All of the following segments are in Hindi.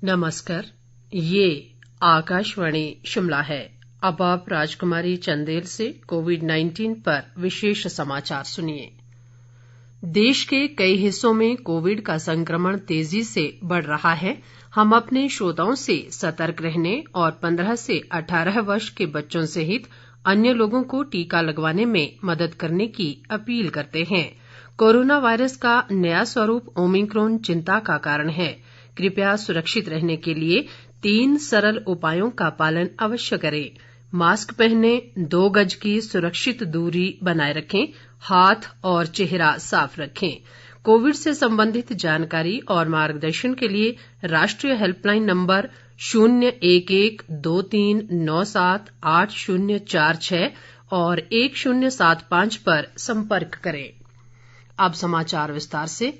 नमस्कार, ये आकाशवाणी शिमला है। अब आप राजकुमारी चंदेल से कोविड-19 पर विशेष समाचार सुनिए। देश के कई हिस्सों में कोविड का संक्रमण तेजी से बढ़ रहा है। हम अपने श्रोताओं से सतर्क रहने और 15 से 18 वर्ष के बच्चों सहित अन्य लोगों को टीका लगवाने में मदद करने की अपील करते हैं। कोरोना वायरस का नया स्वरूप ओमिक्रॉन चिंता का कारण है। कृपया सुरक्षित रहने के लिए 3 सरल उपायों का पालन अवश्य करें। मास्क पहनें, 2 गज की सुरक्षित दूरी बनाए रखें, हाथ और चेहरा साफ रखें। कोविड से संबंधित जानकारी और मार्गदर्शन के लिए राष्ट्रीय हेल्पलाइन नंबर 01123978046 और 1075 पर संपर्क करें। अब समाचार विस्तार से।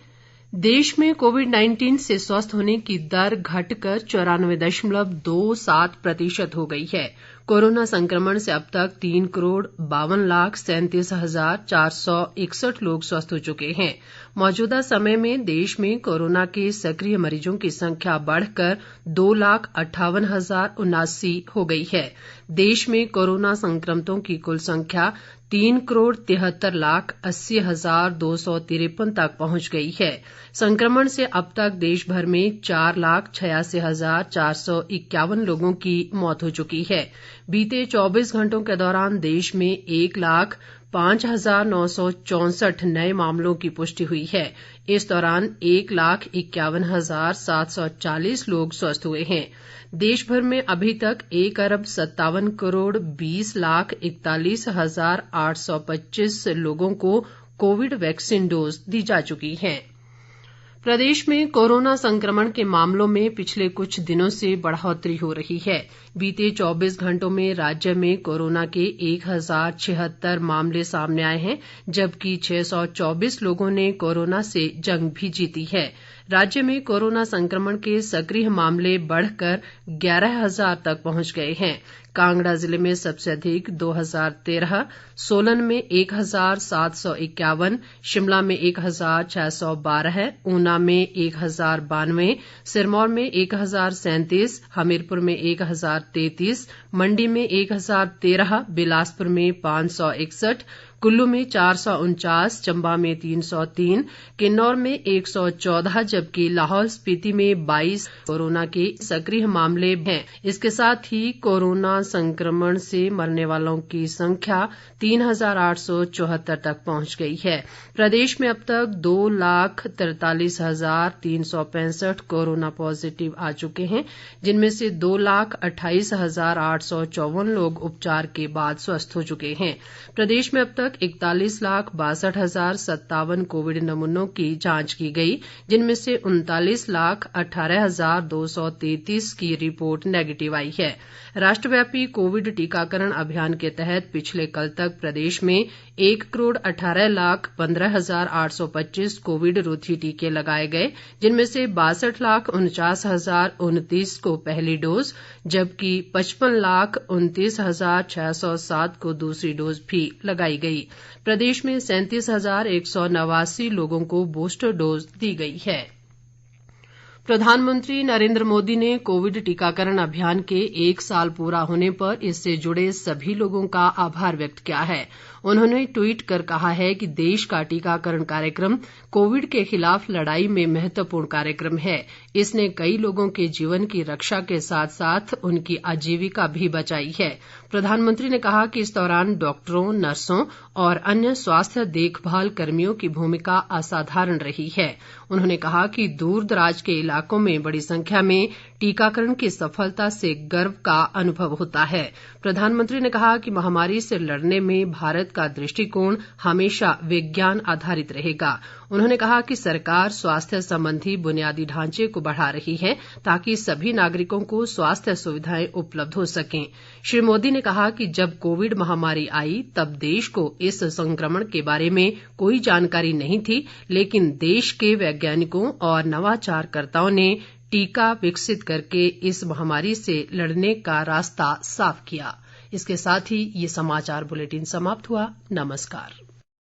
देश में कोविड-19 से स्वस्थ होने की दर घटकर 94.27% हो गई है। कोरोना संक्रमण से अब तक 3,52,37,461 लोग स्वस्थ हो चुके हैं। मौजूदा समय में देश में कोरोना के सक्रिय मरीजों की संख्या बढ़कर 2,58,079 हो गई है। देश में कोरोना संक्रमितों की कुल संख्या 3,73,80,253 तक पहुंच गई है। संक्रमण से अब तक देश भर में 4,86,451 लोगों की मौत हो चुकी है। बीते 24 घंटों के दौरान देश में 1,05,964 नए मामलों की पुष्टि हुई है। इस दौरान 1,51,740 लोग स्वस्थ हुए हैं। देश भर में अभी तक 1,57,20,41,825 लोगों को कोविड वैक्सीन डोज दी जा चुकी है। प्रदेश में कोरोना संक्रमण के मामलों में पिछले कुछ दिनों से बढ़ोतरी हो रही है। बीते 24 घंटों में राज्य में कोरोना के 1,076 मामले सामने आए हैं, जबकि 624 लोगों ने कोरोना से जंग भी जीती है। राज्य में कोरोना संक्रमण के सक्रिय मामले बढ़कर 11,000 तक पहुंच गए हैं। कांगड़ा जिले में सबसे अधिक 2,013, सोलन में 1,751, शिमला में 1,612, ऊना में 1,092, सिरमौर में 1,037, हमीरपुर में 1,033, मंडी में 1,013, बिलासपुर में 561, कुल्लू में 449, चंबा में 303, किन्नौर में 114, जबकि लाहौल स्पीति में 22 कोरोना के सक्रिय मामले हैं। इसके साथ ही कोरोना संक्रमण से मरने वालों की संख्या 3,874 तक पहुंच गई है। प्रदेश में अब तक 2,43,365 कोरोना पॉजिटिव आ चुके हैं, जिनमें से 2,28,854 लोग उपचार के बाद स्वस्थ हो चुके हैं। प्रदेश में अब तक 41,62,057 कोविड नमूनों की जांच की गई, जिनमें से 39,18,233 की रिपोर्ट नेगेटिव आई है। राष्ट्रव्यापी कोविड टीकाकरण अभियान के तहत पिछले कल तक प्रदेश में 1,18,15,825 कोविड रोधी टीके लगाए गए, जिनमें से 62,49,029 को पहली डोज, जबकि 55,29,607 को दूसरी डोज भी लगाई गई। प्रदेश में 37,189 लोगों को बूस्टर डोज दी गई है। प्रधानमंत्री नरेंद्र मोदी ने कोविड टीकाकरण अभियान के 1 साल पूरा होने पर इससे जुड़े सभी लोगों का आभार व्यक्त किया है। उन्होंने ट्वीट कर कहा है कि देश का टीकाकरण कार्यक्रम कोविड के खिलाफ लड़ाई में महत्वपूर्ण कार्यक्रम है। इसने कई लोगों के जीवन की रक्षा के साथ साथ उनकी आजीविका भी बचाई है। प्रधानमंत्री ने कहा कि इस दौरान डॉक्टरों, नर्सों और अन्य स्वास्थ्य देखभाल कर्मियों की भूमिका असाधारण रही है। उन्होंने कहा कि दूर दराज के इलाकों में बड़ी संख्या में टीकाकरण की सफलता से गर्व का अनुभव होता है। प्रधानमंत्री ने कहा कि महामारी से लड़ने में भारत का दृष्टिकोण हमेशा विज्ञान आधारित रहेगा। उन्होंने कहा कि सरकार स्वास्थ्य संबंधी बुनियादी ढांचे को बढ़ा रही है ताकि सभी नागरिकों को स्वास्थ्य सुविधाएं उपलब्ध हो सकें। श्री मोदी ने कहा कि जब कोविड महामारी आई तब देश को इस संक्रमण के बारे में कोई जानकारी नहीं थी, लेकिन देश के वैज्ञानिकों और नवाचारकर्ताओं ने टीका विकसित करके इस महामारी से लड़ने का रास्ता साफ किया। इसके साथ ही ये समाचार बुलेटिन समाप्त हुआ। नमस्कार।